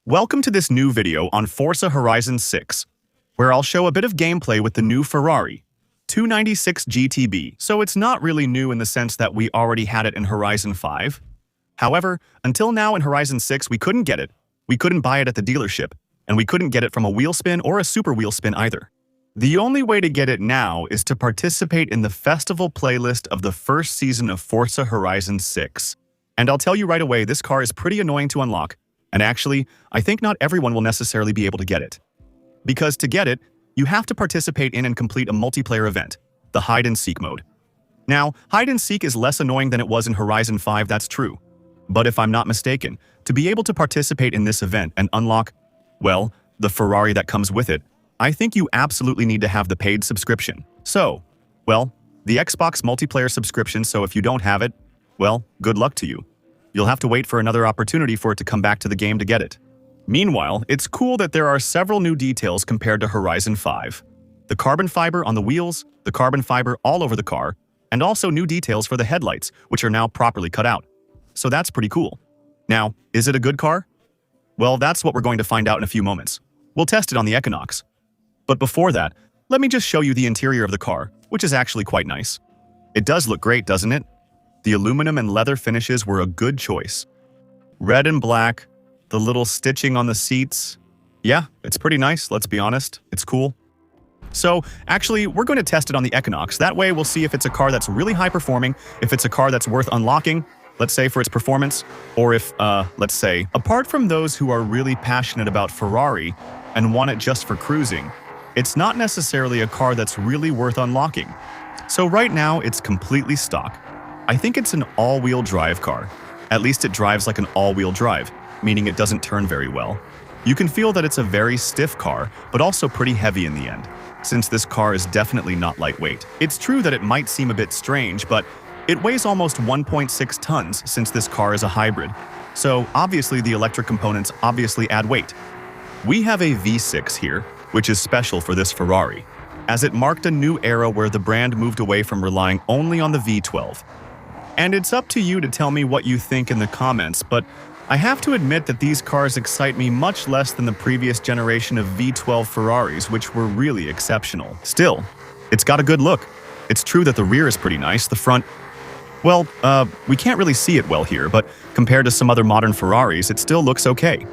Welcome to this new video on Forza Horizon 6, where I'll show a bit of gameplay with the new Ferrari 296 GTB. So it's not really new in the sense that we already had it in Horizon 5. However, until now in Horizon 6 we couldn't get it, we couldn't buy it at the dealership, and we couldn't get it from a wheel spin or a super wheel spin either. The only way to get it now is to participate in the festival playlist of the first season of Forza Horizon 6. And I'll tell you right away, this car is pretty annoying to unlock. And actually, I think not everyone will necessarily be able to get it. Because to get it, you have to participate in and complete a multiplayer event, the hide and seek mode. Now, hide and seek is less annoying than it was in Horizon 5, that's true. But if I'm not mistaken, to be able to participate in this event and unlock, well, the Ferrari that comes with it, I think you absolutely need to have the paid subscription. So, well, the Xbox multiplayer subscription, so if you don't have it, well, good luck to you. You'll have to wait for another opportunity for it to come back to the game to get it. Meanwhile, it's cool that there are several new details compared to Horizon 5. The carbon fiber on the wheels, the carbon fiber all over the car, and also new details for the headlights, which are now properly cut out. So that's pretty cool. Now, is it a good car? Well, that's what we're going to find out in a few moments. We'll test it on the Equinox. But before that, let me just show you the interior of the car, which is actually quite nice. It does look great, doesn't it? The aluminum and leather finishes were a good choice. Red and black, the little stitching on the seats. Yeah, it's pretty nice, let's be honest. It's cool. So, actually, we're going to test it on the Equinox. That way, we'll see if it's a car that's really high-performing, if it's a car that's worth unlocking, let's say for its performance, or if, let's say, apart from those who are really passionate about Ferrari and want it just for cruising, it's not necessarily a car that's really worth unlocking. So right now, it's completely stock. I think it's an all-wheel drive car. At least it drives like an all-wheel drive, meaning it doesn't turn very well. You can feel that it's a very stiff car, but also pretty heavy in the end, since this car is definitely not lightweight. It's true that it might seem a bit strange, but it weighs almost 1.6 tons since this car is a hybrid. So obviously the electric components obviously add weight. We have a V6 here, which is special for this Ferrari, as it marked a new era where the brand moved away from relying only on the V12. And it's up to you to tell me what you think in the comments, but I have to admit that these cars excite me much less than the previous generation of V12 Ferraris, which were really exceptional. Still, it's got a good look. It's true that the rear is pretty nice, the front, well, we can't really see it well here, but compared to some other modern Ferraris, it still looks okay.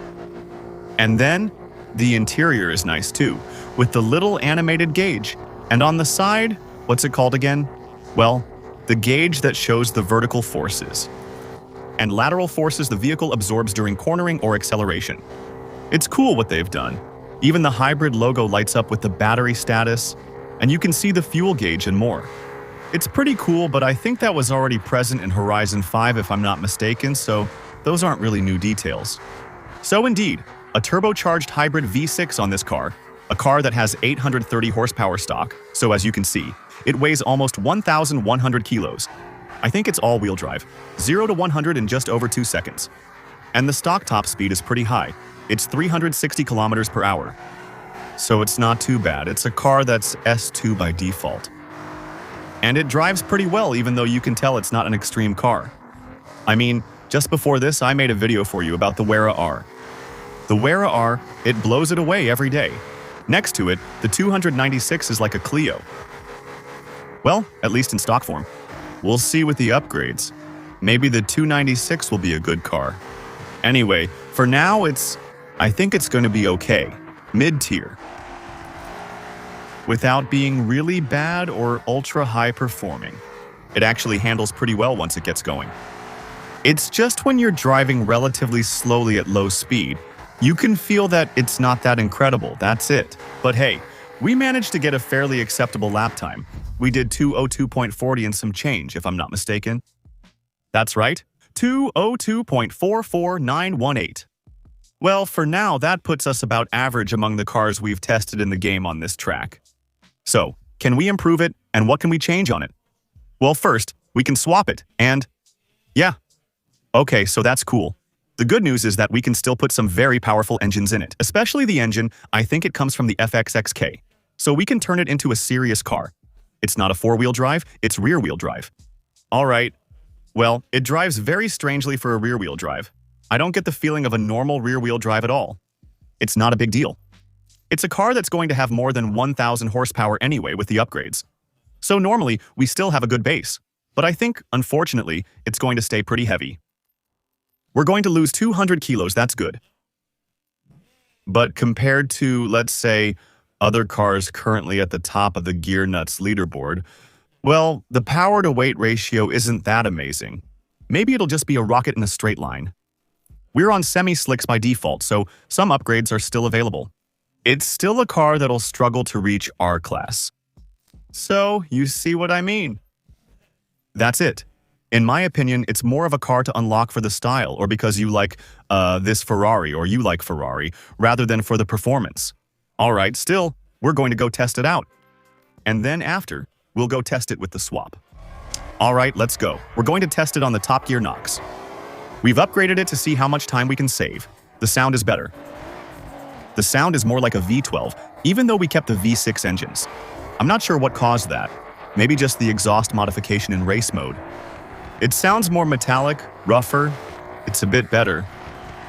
And then, the interior is nice too, with the little animated gauge. And on the side, what's it called again? Well, the gauge that shows the vertical forces and lateral forces the vehicle absorbs during cornering or acceleration. It's cool what they've done. Even the hybrid logo lights up with the battery status, and you can see the fuel gauge and more. It's pretty cool, but I think that was already present in Horizon 5 if I'm not mistaken, so those aren't really new details. So indeed, a turbocharged hybrid V6 on this car, a car that has 830 horsepower stock, so as you can see, it weighs almost 1,100 kilos. I think it's all-wheel drive, 0 to 100 in just over 2 seconds. And the stock top speed is pretty high. It's 360 kilometers per hour. So it's not too bad. It's a car that's S2 by default. And it drives pretty well, even though you can tell it's not an extreme car. I mean, just before this, I made a video for you about the Wera R. The Wera R, it blows it away every day. Next to it, the 296 is like a Clio. Well, at least in stock form. We'll see with the upgrades. Maybe the 296 will be a good car. Anyway, for now I think it's going to be okay. Mid-tier. Without being really bad or ultra-high performing. It actually handles pretty well once it gets going. It's just when you're driving relatively slowly at low speed, you can feel that it's not that incredible, that's it. But hey, we managed to get a fairly acceptable lap time. We did 2:02.40 and some change, if I'm not mistaken. That's right, 2:02.44918. Well, for now, that puts us about average among the cars we've tested in the game on this track. So, can we improve it, and what can we change on it? Well, first, we can swap it, and yeah. Okay, so that's cool. The good news is that we can still put some very powerful engines in it, especially the engine. I think it comes from the FXXK. So we can turn it into a serious car. It's not a four-wheel drive, it's rear-wheel drive. Alright, well, it drives very strangely for a rear-wheel drive. I don't get the feeling of a normal rear-wheel drive at all. It's not a big deal. It's a car that's going to have more than 1,000 horsepower anyway with the upgrades. So normally, we still have a good base. But I think, unfortunately, it's going to stay pretty heavy. We're going to lose 200 kilos, that's good. But compared to, let's say, other cars currently at the top of the Gear Nuts leaderboard, well, the power-to-weight ratio isn't that amazing. Maybe it'll just be a rocket in a straight line. We're on semi-slicks by default, so some upgrades are still available. It's still a car that'll struggle to reach R class. So, you see what I mean? That's it. In my opinion, it's more of a car to unlock for the style or because you like this Ferrari or you like Ferrari, rather than for the performance. Alright, still, we're going to go test it out. And then after, we'll go test it with the swap. Alright, let's go. We're going to test it on the Top Gear Nox. We've upgraded it to see how much time we can save. The sound is better. The sound is more like a V12, even though we kept the V6 engines. I'm not sure what caused that. Maybe just the exhaust modification in race mode. It sounds more metallic, rougher. It's a bit better.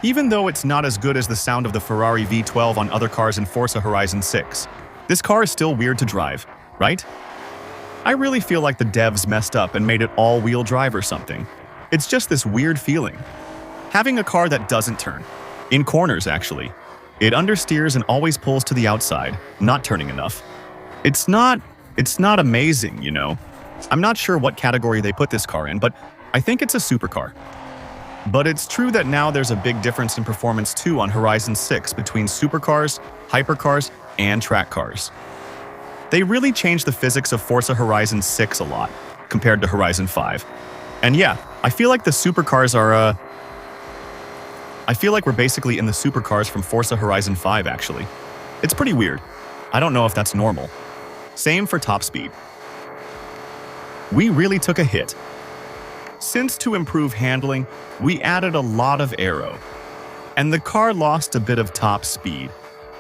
Even though it's not as good as the sound of the Ferrari V12 on other cars in Forza Horizon 6. This car is still weird to drive, right? I really feel like the devs messed up and made it all-wheel drive or something. It's just this weird feeling. Having a car that doesn't turn. In corners, actually. It understeers and always pulls to the outside, not turning enough. It's not amazing, you know. I'm not sure what category they put this car in, but I think it's a supercar. But it's true that now there's a big difference in performance too on Horizon 6 between supercars, hypercars, and track cars. They really changed the physics of Forza Horizon 6 a lot, compared to Horizon 5. And yeah, I feel like the supercars are, I feel like we're basically in the supercars from Forza Horizon 5, actually. It's pretty weird. I don't know if that's normal. Same for top speed. We really took a hit. Since to improve handling, we added a lot of aero. And the car lost a bit of top speed.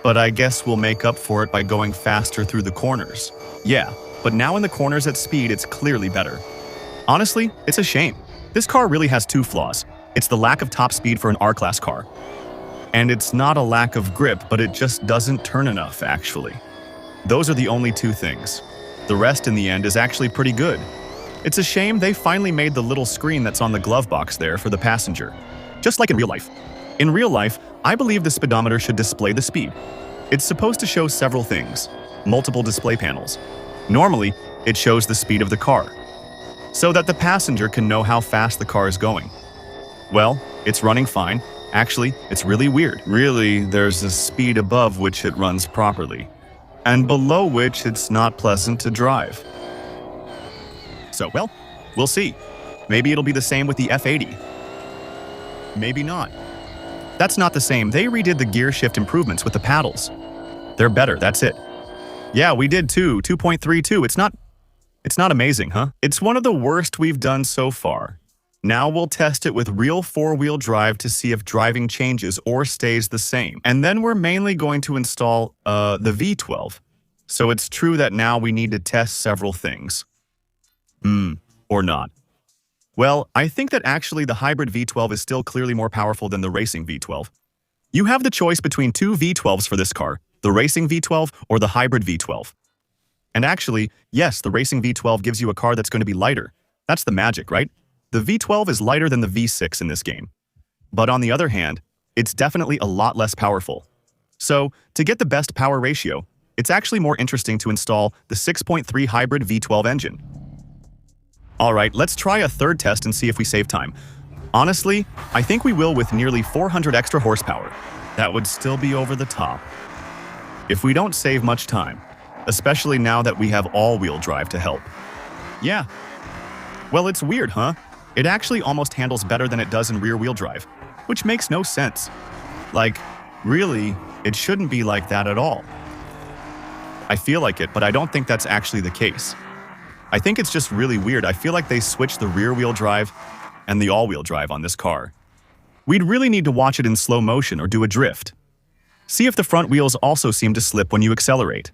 But I guess we'll make up for it by going faster through the corners. Yeah, but now in the corners at speed, it's clearly better. Honestly, it's a shame. This car really has two flaws. It's the lack of top speed for an R-Class car. And it's not a lack of grip, but it just doesn't turn enough, actually. Those are the only two things. The rest in the end is actually pretty good. It's a shame they finally made the little screen that's on the glove box there for the passenger. Just like in real life. In real life, I believe the speedometer should display the speed. It's supposed to show several things, multiple display panels. Normally, it shows the speed of the car, so that the passenger can know how fast the car is going. Well, it's running fine. Actually, it's really weird. Really, there's a speed above which it runs properly, and below which it's not pleasant to drive. So, well, we'll see. Maybe it'll be the same with the F80. Maybe not. That's not the same. They redid the gear shift improvements with the paddles. They're better, that's it. Yeah, we did too, 2.32. It's not amazing, huh? It's one of the worst we've done so far. Now we'll test it with real four-wheel drive to see if driving changes or stays the same. And then we're mainly going to install the V12. So it's true that now we need to test several things. Or not. Well, I think that actually the hybrid V12 is still clearly more powerful than the racing V12. You have the choice between two V12s for this car, the racing V12 or the hybrid V12. And actually, yes, the racing V12 gives you a car that's going to be lighter. That's the magic, right? The V12 is lighter than the V6 in this game. But on the other hand, it's definitely a lot less powerful. So, to get the best power ratio, it's actually more interesting to install the 6.3 hybrid V12 engine. Alright, let's try a third test and see if we save time. Honestly, I think we will with nearly 400 extra horsepower. That would still be over the top. If we don't save much time, especially now that we have all-wheel drive to help. Yeah. Well, it's weird, huh? It actually almost handles better than it does in rear-wheel drive, which makes no sense. Like, really, it shouldn't be like that at all. I feel like it, but I don't think that's actually the case. I think it's just really weird. I feel like they switched the rear-wheel drive and the all-wheel drive on this car. We'd really need to watch it in slow motion or do a drift. See if the front wheels also seem to slip when you accelerate.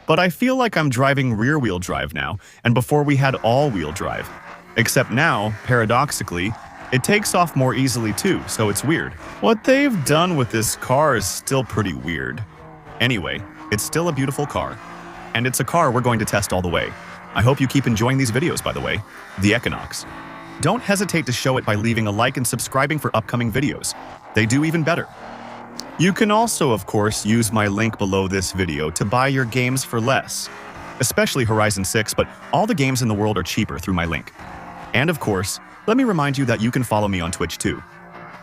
But I feel like I'm driving rear-wheel drive now, and before we had all-wheel drive. Except now, paradoxically, It takes off more easily too, so it's weird. What they've done with this car is still pretty weird. Anyway, it's still a beautiful car. And it's a car we're going to test all the way. I hope you keep enjoying these videos, by the way. The Equinox. Don't hesitate to show it by leaving a like and subscribing for upcoming videos. They do even better. You can also, of course, use my link below this video to buy your games for less. Especially Horizon 6, but all the games in the world are cheaper through my link. And of course, let me remind you that you can follow me on Twitch too,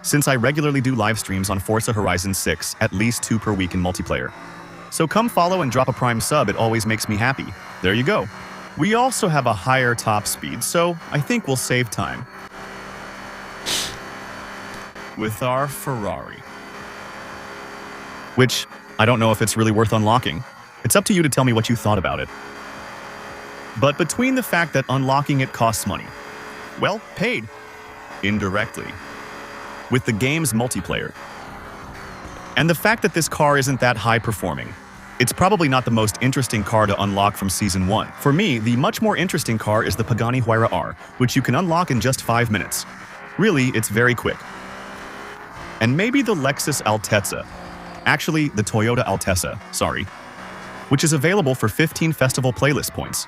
since I regularly do live streams on Forza Horizon 6, at least 2 per week in multiplayer. So come follow and drop a Prime sub, it always makes me happy. There you go. We also have a higher top speed, so I think we'll save time with our Ferrari. Which, I don't know if it's really worth unlocking. It's up to you to tell me what you thought about it. But between the fact that unlocking it costs money, well, paid, indirectly, with the game's multiplayer, and the fact that this car isn't that high performing, it's probably not the most interesting car to unlock from Season 1. For me, the much more interesting car is the Pagani Huayra R, which you can unlock in just 5 minutes. Really, it's very quick. And maybe the Lexus Altezza, actually the Toyota Altezza, sorry, which is available for 15 festival playlist points.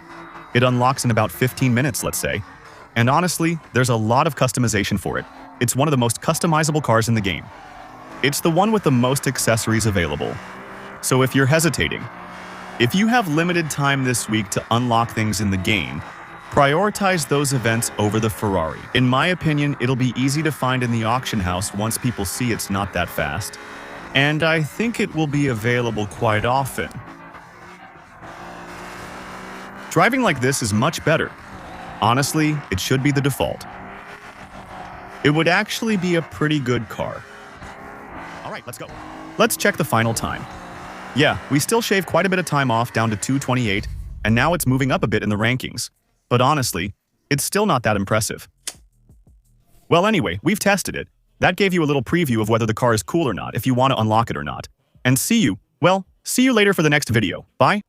It unlocks in about 15 minutes, let's say. And honestly, there's a lot of customization for it. It's one of the most customizable cars in the game. It's the one with the most accessories available. So if you're hesitating, if you have limited time this week to unlock things in the game, prioritize those events over the Ferrari. In my opinion, it'll be easy to find in the auction house once people see it's not that fast. And I think it will be available quite often. Driving like this is much better. Honestly, it should be the default. It would actually be a pretty good car. All right, let's go. Let's check the final time. Yeah, we still shave quite a bit of time off down to 2:28, and now it's moving up a bit in the rankings. But honestly, it's still not that impressive. Well, anyway, we've tested it. That gave you a little preview of whether the car is cool or not, if you want to unlock it or not. And see you later for the next video. Bye.